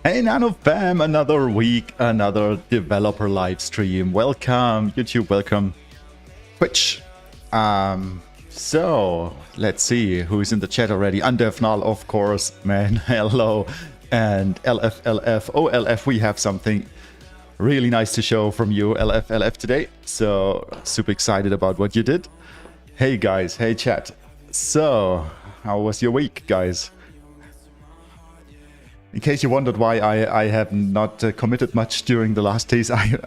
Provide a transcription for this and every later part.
Hey Nano fam, another week, another developer live stream. Welcome YouTube, welcome Twitch. So let's see who's in the chat already. Undefnal, of course, man. Hello. And LFLF. Oh, LF, we have something really nice to show from you, LFLF, today. So super excited about what you did. Hey guys, hey chat. So how was your week, guys? In case you wondered why I have not committed much during the last days, I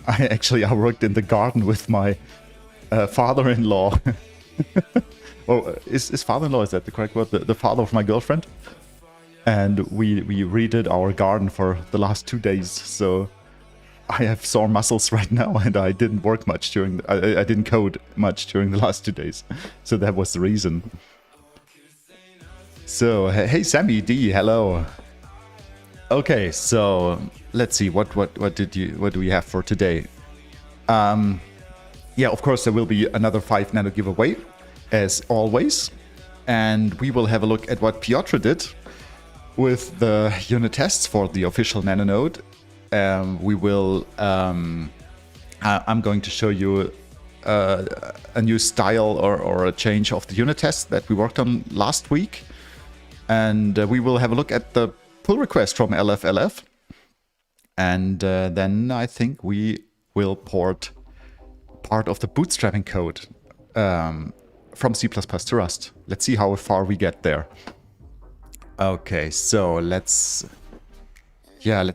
worked in the garden with my father-in-law. Oh, is father-in-law, is that the correct word? The father of my girlfriend. And we redid our garden for the last 2 days. So I have sore muscles right now, and I didn't work much during. I didn't code much during the last 2 days. So that was the reason. So hey Sammy D, hello. Okay, so let's see what do we have for today? Yeah, of course there will be another 5 nano giveaway as always, and we will have a look at what Piotr did with the unit tests for the official nano node. We will I'm going to show you a new style or a change of the unit test that we worked on last week, and we will have a look at the pull request from LFLF, and then I think we will port part of the bootstrapping code from C++ to Rust. Let's see how far we get there. Okay, so let's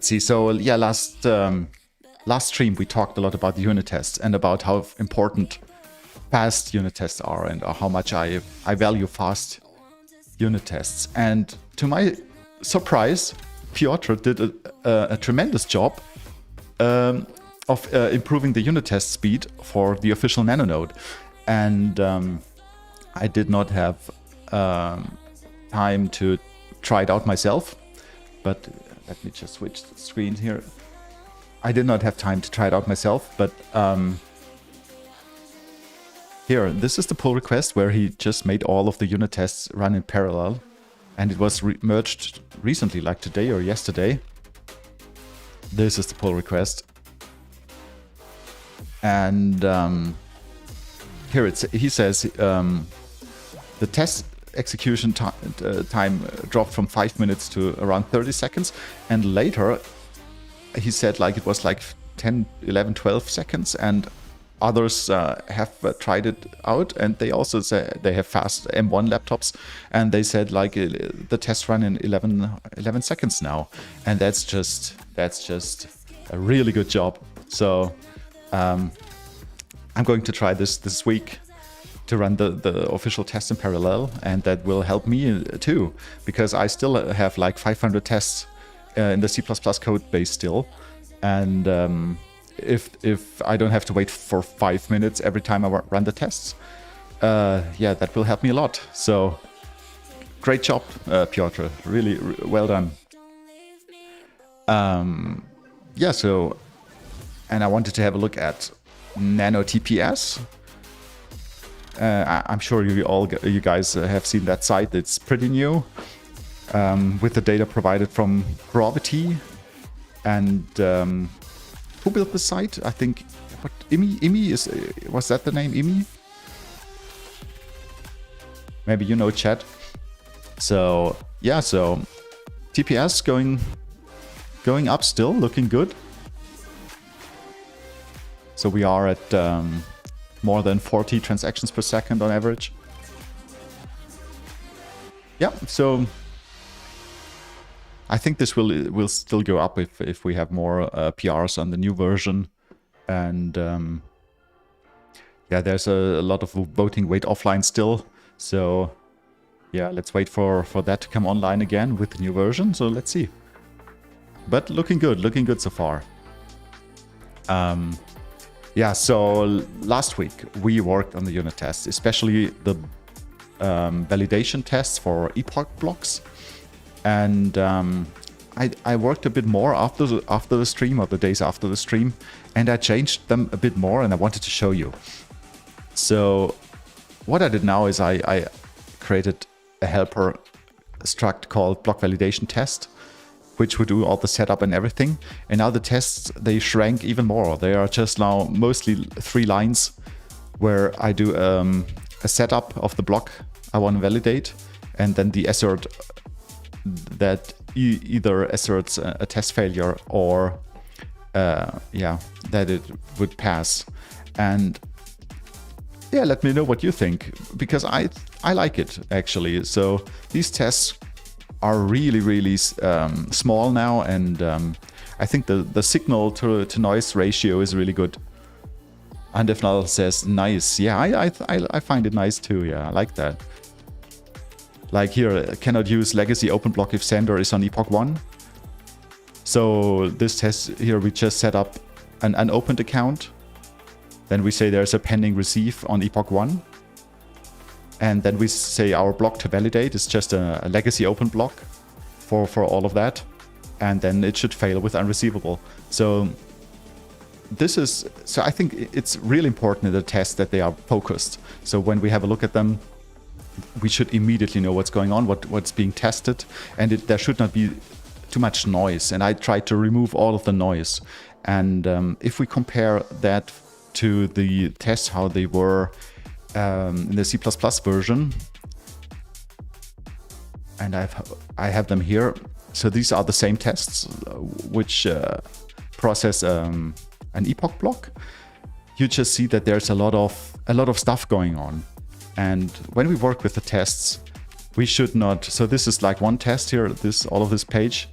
see. So yeah, last stream we talked a lot about the unit tests and about how important fast unit tests are and how much I value fast unit tests. And to my surprise, Piotr did a tremendous job of improving the unit test speed for the official nano node, and I did not have time to try it out myself, but let me just switch the screen here. I did not have time to try it out myself, but here, this is the pull request where he just made all of the unit tests run in parallel. And it was merged recently, like today or yesterday. This is the pull request. And here he says the test execution time dropped from 5 minutes to around 30 seconds. And later he said like it was like 10, 11, 12 seconds. And others have tried it out, and they also say they have fast M1 laptops, and they said like the test run in 11 seconds now, and that's just a really good job. So I'm going to try this week to run the official test in parallel, and that will help me too, because I still have like 500 tests in the C++ code base still, and if I don't have to wait for 5 minutes every time I run the tests, yeah, that will help me a lot. So great job, Piotr. Really well done. Yeah, so, and I wanted to have a look at Nano TPS. I'm sure you guys have seen that site. It's pretty new, with the data provided from Gravity, and who built the site? I think what Imi was that the name, Imi? Maybe you know, chat. So yeah, so TPS going up still, looking good. So we are at more than 40 transactions per second on average. Yeah, so I think this will still go up if we have more PRs on the new version, and yeah, there's a lot of voting wait offline still. So yeah, let's wait for that to come online again with the new version. So let's see. But looking good so far. Yeah, so last week we worked on the unit tests, especially the validation tests for epoch blocks. And I worked a bit more after the stream, or the days after the stream, and I changed them a bit more, and I wanted to show you. So what I did now is I created a helper struct called block validation test, which would do all the setup and everything. And now the tests, they shrank even more. They are just now mostly 3 lines where I do a setup of the block I want to validate, and then the assert that either asserts a test failure or that it would pass. And yeah, let me know what you think, because I like it actually. So these tests are really small now, and I think the signal to noise ratio is really good. Andefnal says nice. Yeah, I find it nice too. Yeah, I like that. Like here, cannot use legacy open block if sender is on epoch 1. So this test here, we just set up an unopened account. Then we say there's a pending receive on epoch 1. And then we say our block to validate is just a legacy open block for all of that. And then it should fail with unreceivable. So I think it's really important in the test that they are focused. So when we have a look at them, we should immediately know what's going on, what's being tested, and there should not be too much noise. And I tried to remove all of the noise. And if we compare that to the tests, how they were in the C++ version, and I have them here. So these are the same tests which process an epoch block. You just see that there's a lot of stuff going on. And when we work with the tests, we should not. So this is like one test here. All of this page.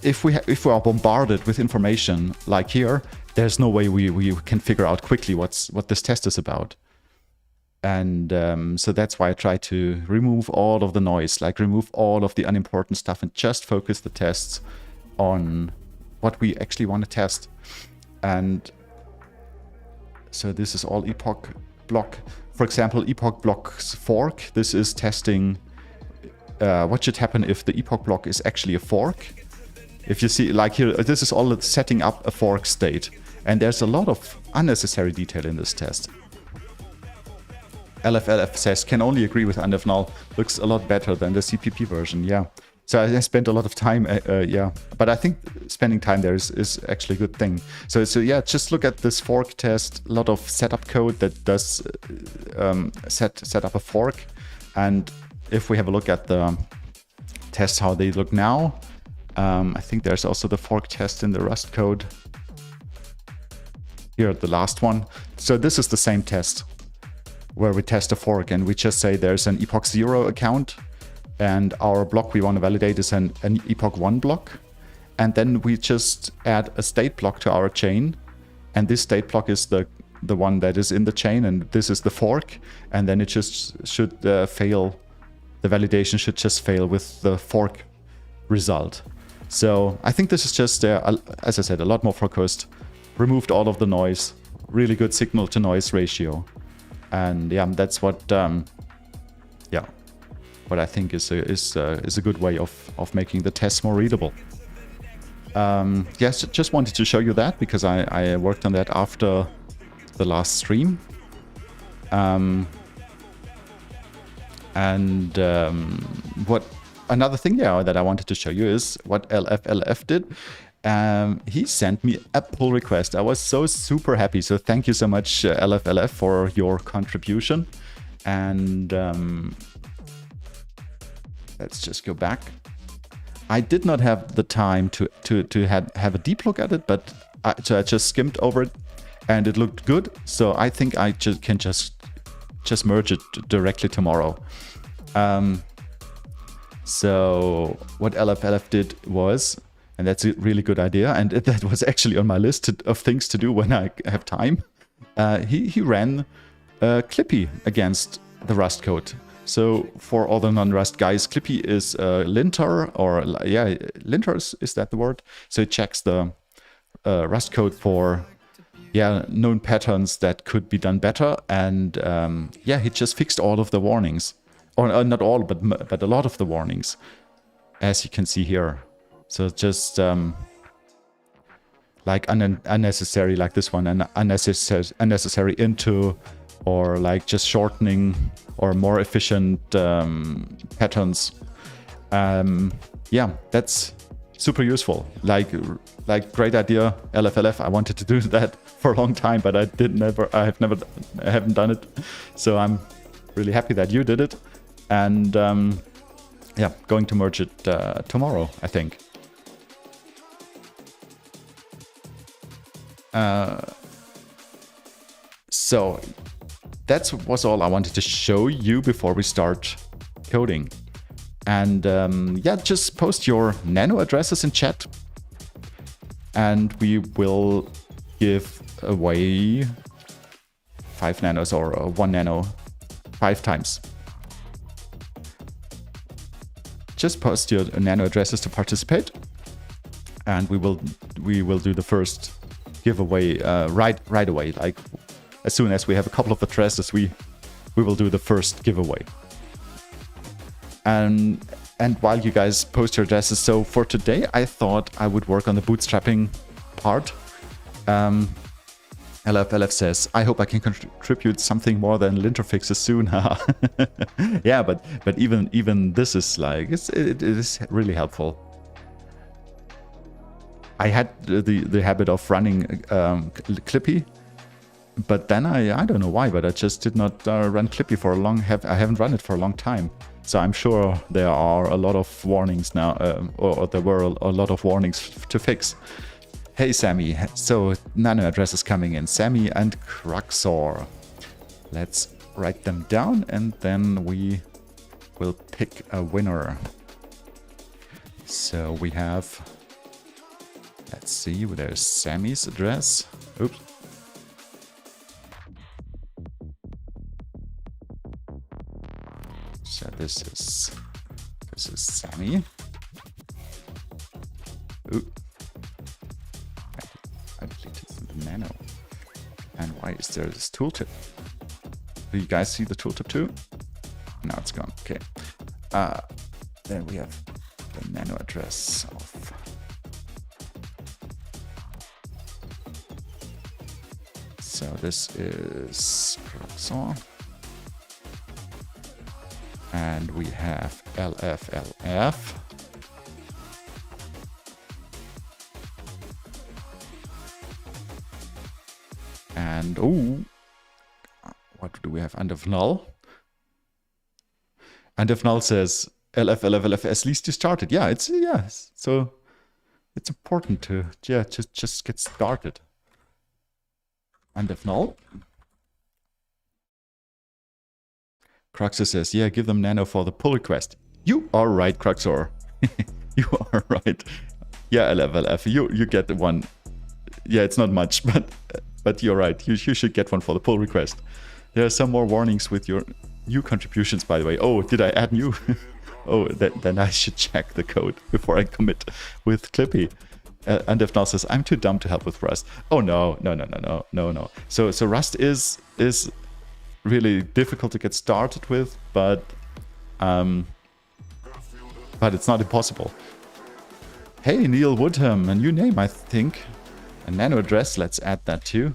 If we are bombarded with information like here, there's no way we can figure out quickly what this test is about. And so that's why I try to remove all of the noise, like remove all of the unimportant stuff, and just focus the tests on what we actually want to test. And so this is all epoch block. For example, epoch block's fork. This is testing what should happen if the epoch block is actually a fork. If you see, like here, this is all setting up a fork state. And there's a lot of unnecessary detail in this test. LFLF says, can only agree with Andefnal. Looks a lot better than the CPP version, yeah. So I spent a lot of time, yeah. But I think spending time there is actually a good thing. So yeah, just look at this fork test. A lot of setup code that does set up a fork. And if we have a look at the tests, how they look now, I think there's also the fork test in the Rust code. Here, the last one. So this is the same test where we test a fork, and we just say there's an epoch 0 account, and our block we want to validate is an epoch 1 block. And then we just add a state block to our chain, and this state block is the one that is in the chain, and this is the fork, and then it just should fail. The validation should just fail with the fork result. So I think this is just, as I said, a lot more focused. Removed all of the noise. Really good signal to noise ratio. And yeah, that's what what I think is a good way of making the tests more readable. Yes, just wanted to show you that because I worked on that after the last stream. What another thing that I wanted to show you is what LFLF did. He sent me a pull request. I was so super happy. So thank you so much, LFLF, for your contribution. And let's just go back. I did not have the time to have a deep look at it, but I just skimmed over it, and it looked good. So I think I can just merge it directly tomorrow. So what LFLF did was, and that's a really good idea, and that was actually on my list of things to do when I have time. He ran Clippy against the Rust code. So for all the non-Rust guys, Clippy is linter, or yeah, linter is that the word? So it checks the Rust code for known patterns that could be done better, and he just fixed all of the warnings, or not all, but a lot of the warnings, as you can see here. So just like unnecessary, like this one, and unnecessary into, or like just shortening or more efficient patterns. yeah, that's super useful. Like great idea, LFLF. I wanted to do that for a long time, but I haven't done it. So I'm really happy that you did it. And yeah, going to merge it tomorrow, I think. So that was all I wanted to show you before we start coding. And yeah, just post your nano addresses in chat. And we will give away 5 nanos or 1 nano 5 times. Just post your nano addresses to participate. And we will do the first giveaway right away. Like as soon as we have a couple of addresses, we will do the first giveaway. And while you guys post your addresses, so for today, I thought I would work on the bootstrapping part. LFLF says, I hope I can contribute something more than linter fixes soon. Yeah, but even this is like, it is really helpful. I had the habit of running Clippy, but then I don't know why, but I just did not run Clippy for a long. I haven't run it for a long time, so I'm sure there are a lot of warnings now, or there were a lot of warnings to fix. Hey Sammy, so nano addresses coming in, Sammy and Cruxor. Let's write them down and then we will pick a winner. So we have. Let's see, there's Sammy's address. Oops. So this is Sammy. Ooh. I deleted the nano. And why is there this tooltip? Do you guys see the tooltip too? Now it's gone. Okay. Then we have the nano address of. So this is Cruxor. And we have LFLF. And oh, what do we have? End of null. End of null says LFLF. At least you started. Yeah, so it's important to just get started. End of null. Cruxor says, yeah, give them nano for the pull request. You are right, Cruxor. You are right. Yeah, LFLF, you get one. Yeah, it's not much, but you're right. You should get one for the pull request. There are some more warnings with your new contributions, by the way. Oh, did I add new? Oh, then I should check the code before I commit with Clippy. And if not says, I'm too dumb to help with Rust. Oh no. So Rust is really difficult to get started with, but it's not impossible. Hey, Neil Woodham, a new name, I think. A nano address, let's add that too.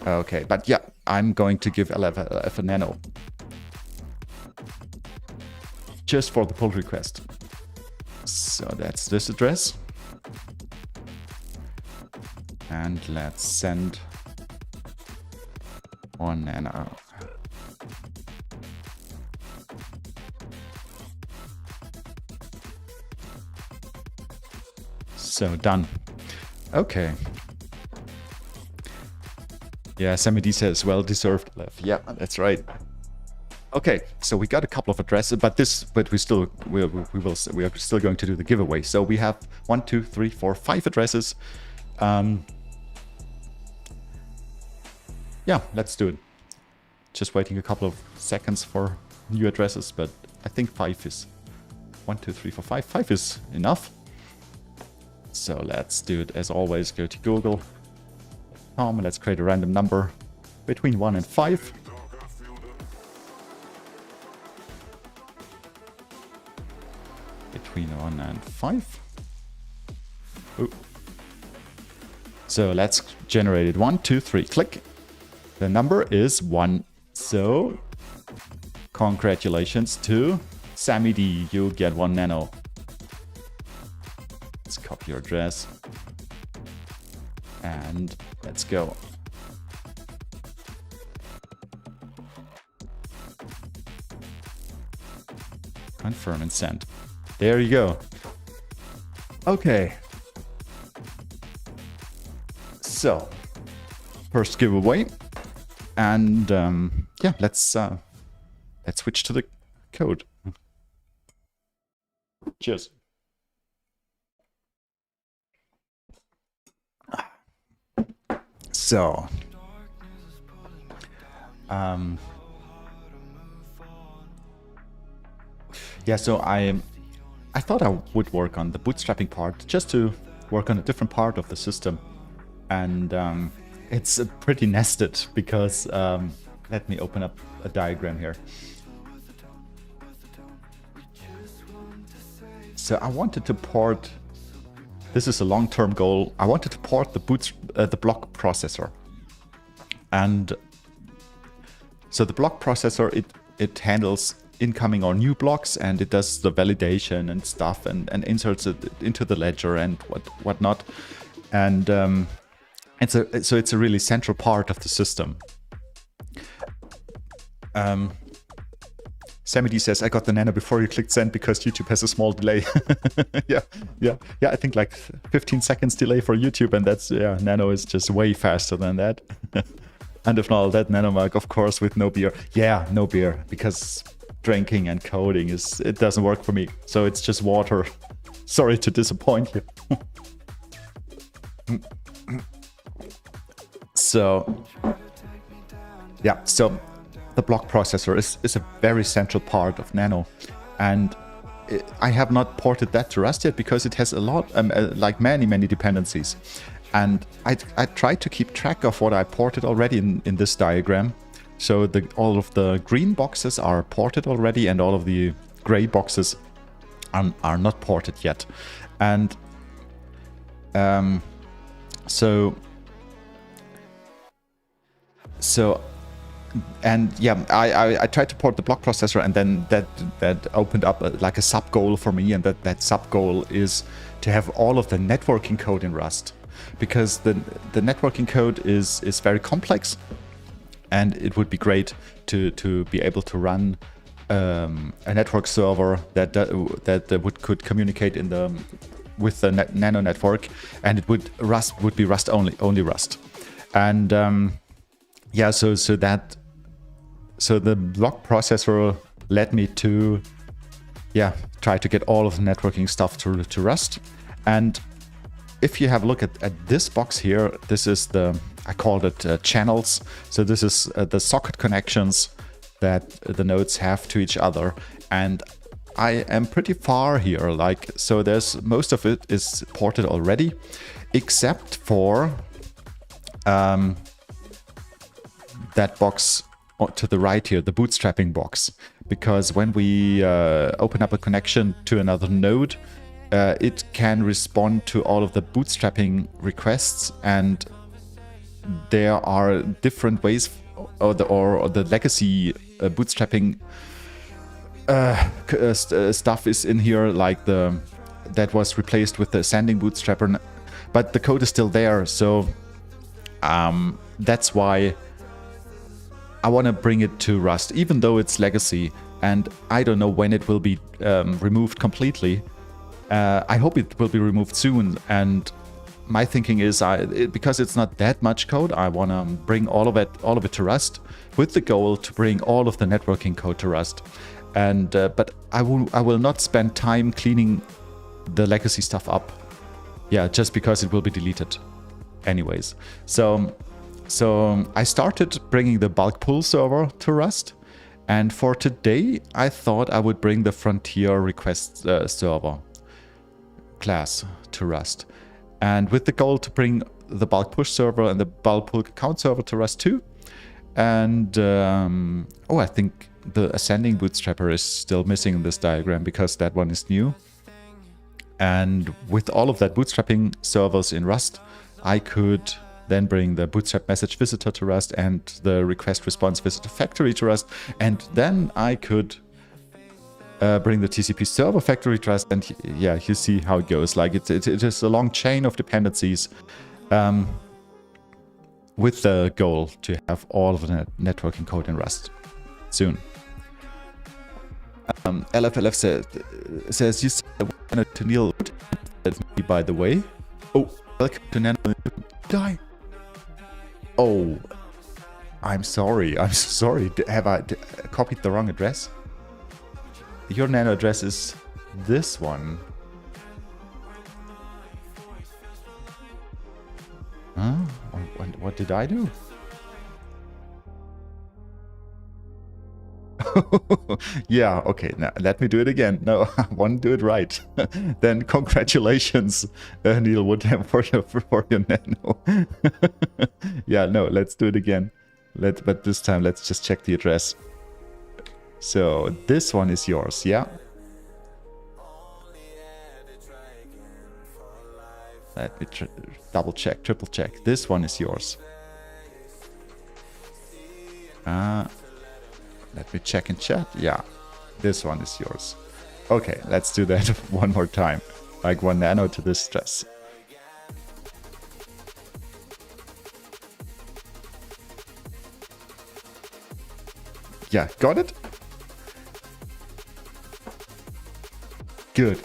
Okay, but yeah, I'm going to give LFLF a nano. Just for the pull request. So that's this address. And let's send 1 nano. So done. Okay. Yeah, Sammy D says, well deserved left. Yeah, that's right. Okay, so we got a couple of addresses, but we are still going to do the giveaway. So we have 1, 2, 3, 4, 5 addresses. Yeah, let's do it. Just waiting a couple of seconds for new addresses, but I think 5 is 1, 2, 3, 4, 5. 5 is enough. So let's do it as always. Go to Google.com. Let's create a random number between 1 and 5. Between 1 and 5. Ooh. So let's generate it. 1, 2, 3. Click. The number is 1. So Congratulations to Sammy D. You get 1 nano. Let's copy your address. And let's go. Confirm and send. There you go. Okay. So, first giveaway. And yeah, let's switch to the code. Cheers. So, yeah, so I thought I would work on the bootstrapping part, just to work on a different part of the system. And it's pretty nested because, let me open up a diagram here. So I wanted to port, this is a long-term goal, I wanted to port the block processor. And so the block processor, it handles incoming or new blocks, and it does the validation and stuff, and inserts it into the ledger and whatnot. And so it's a really central part of the system. Sammy D says, I got the nano before you clicked send because YouTube has a small delay. Yeah, I think like 15 seconds delay for YouTube, and that's, yeah, nano is just way faster than that. And if not all that, nano mark, of course, with no beer. Yeah, no beer, because drinking and coding it doesn't work for me. So it's just water. Sorry to disappoint you. So, yeah, so the block processor is a very central part of Nano, and I have not ported that to Rust yet because it has a lot, like many dependencies, and I tried to keep track of what I ported already in this diagram. So all of the green boxes are ported already, and all of the gray boxes are not ported yet, and and yeah, I tried to port the block processor, and then that opened up like a sub goal for me, and that sub goal is to have all of the networking code in Rust, because the networking code is very complex, and it would be great to be able to run a network server that could communicate with the Nano network, and it would be Rust only Rust, and yeah, so the block processor led me to, yeah, try to get all of the networking stuff to Rust. And if you have a look at this box here, this is I called it channels. So this is the socket connections that the nodes have to each other. And I am pretty far here, so there's most of it is ported already, except for that box to the right here, the bootstrapping box, because when we open up a connection to another node, it can respond to all of the bootstrapping requests, and there are different ways, or the legacy bootstrapping stuff is in here, like that was replaced with the ascending bootstrapper, but the code is still there, so that's why I want to bring it to Rust, even though it's legacy, and I don't know when it will be removed completely. I hope it will be removed soon, and my thinking is, because it's not that much code, I want to bring all of it to Rust, with the goal to bring all of the networking code to Rust. And but I will not spend time cleaning the legacy stuff up. Yeah, just because it will be deleted, anyways. So I started bringing the bulk pool server to Rust, and for today I thought I would bring the frontier request server class to Rust, and with the goal to bring the bulk push server and the bulk pull account server to Rust too. And I think the ascending bootstrapper is still missing in this diagram because that one is new. And with all of that bootstrapping servers in Rust, I could then bring the Bootstrap message visitor to Rust and the request response visitor factory to Rust, and then I could bring the TCP server factory to Rust, and yeah, you see how it goes. Like it is a long chain of dependencies, with the goal to have all of the networking code in Rust soon. LFLF says you said to Neil, by the way. Oh, welcome to Nano. Die. Oh, I'm sorry. I'm sorry. Have I copied the wrong address? Your Nano address is this one. Huh? What did I do? Yeah, okay, now let me do it again. No, I want to do it right. Then congratulations, Neil Woodham, for your Nano. Yeah, no, let's do it again. But this time, let's just check the address. So this one is yours, yeah? Let me double check, triple check. This one is yours. Let me check in chat. Yeah, this one is yours. Okay, let's do that one more time. Like 1 nano to this stress. Yeah, got it? Good.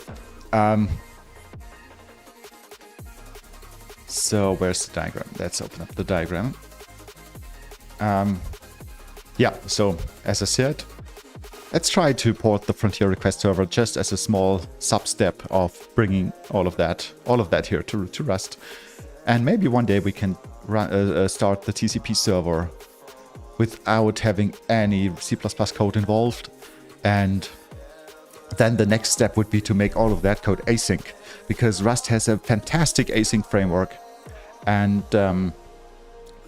So where's the diagram? Let's open up the diagram. Yeah, so as I said, let's try to port the Frontier request server just as a small sub-step of bringing all of that here to Rust. And maybe one day we can start the TCP server without having any C++ code involved. And then the next step would be to make all of that code async, because Rust has a fantastic async framework, and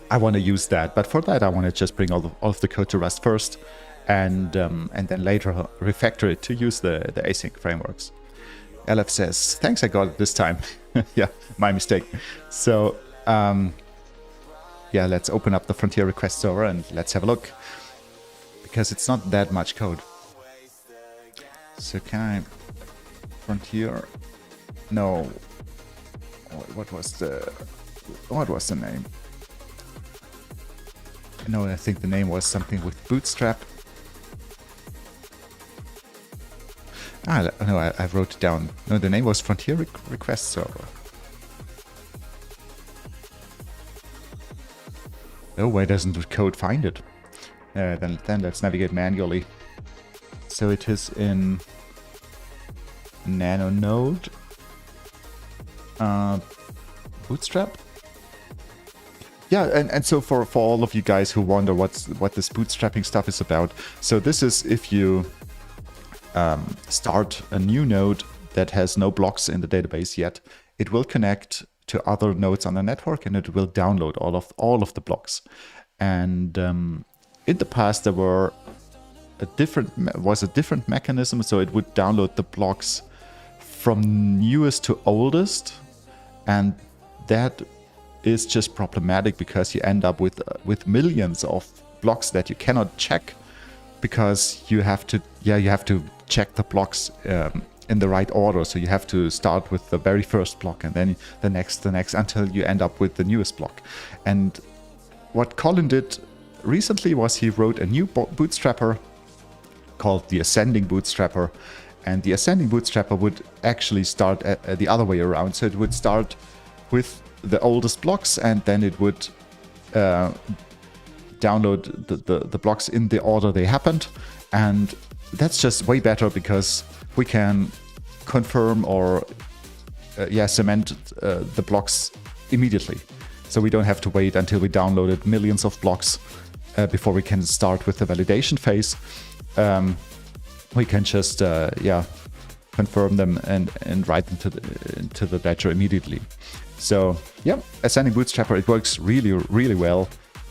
I want to use that. But for that, I want to just bring all of the code to Rust first, and then later refactor it to use the async frameworks. LF says, thanks, I got it this time. Yeah, my mistake. So yeah, let's open up the Frontier request server and let's have a look, because it's not that much code. So can I Frontier? No. What was the name? No, I think the name was something with Bootstrap. Ah, no, I wrote it down. No, the name was Frontier request server. Oh, why doesn't the code find it? Then let's navigate manually. So it is in Nano Node, Bootstrap. Yeah, and so for all of you guys who wonder what this bootstrapping stuff is about, so this is if you start a new node that has no blocks in the database yet, it will connect to other nodes on the network and it will download all of the blocks. And in the past there was a different mechanism, so it would download the blocks from newest to oldest, and that is just problematic because you end up with millions of blocks that you cannot check, because you have to check the blocks in the right order. So you have to start with the very first block and then the next until you end up with the newest block. And what Colin did recently was he wrote a new bootstrapper called the Ascending Bootstrapper, and the Ascending Bootstrapper would actually start the other way around. So it would start with the oldest blocks and then it would download the blocks in the order they happened. And that's just way better because we can confirm or cement the blocks immediately. So we don't have to wait until we downloaded millions of blocks before we can start with the validation phase. We can just confirm them and write them to the ledger immediately. So yeah, Ascending Bootstrapper, it works really, really well.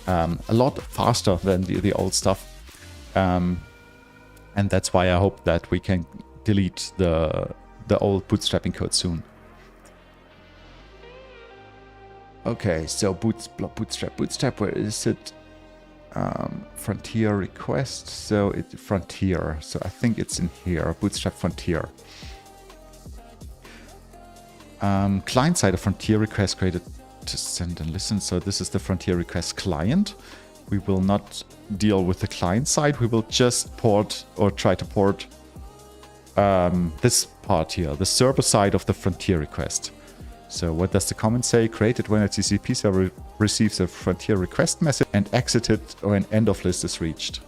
A lot faster than the old stuff. And that's why I hope that we can delete the old bootstrapping code soon. Okay, so Bootstrap, where is it? Frontier request, so it's Frontier. So I think it's in here, Bootstrap Frontier. Client side of Frontier request created to send and listen. So this is the Frontier request client. We will not deal with the client side. We will just port or try to port this part here, the server side of the Frontier request. So what does the comment say? Created when a TCP server receives a Frontier request message and exited when end of list is reached.